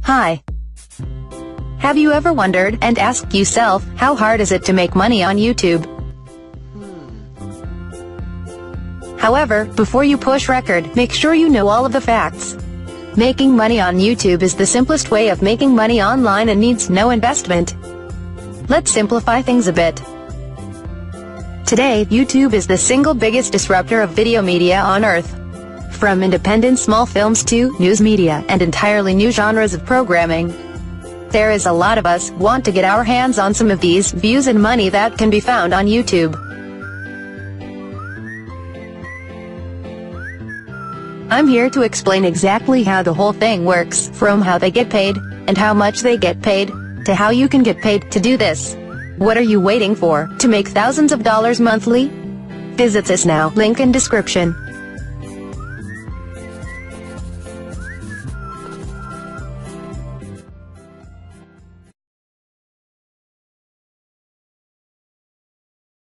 Hi. Have you ever wondered and asked yourself, how hard is it to make money on YouTube? However, before you push record, make sure you know all of the facts. Making money on YouTube is the simplest way of making money online and needs no investment. Let's simplify things a bit. Today, YouTube is the single biggest disruptor of video media on earth. From independent small films to news media and entirely new genres of programming. There is a lot of us want to get our hands on some of these views and money that can be found on YouTube. I'm here to explain exactly how the whole thing works, from how they get paid, and how much they get paid, to how you can get paid to do this. What are you waiting for, to make thousands of dollars monthly? Visit us now, link in description.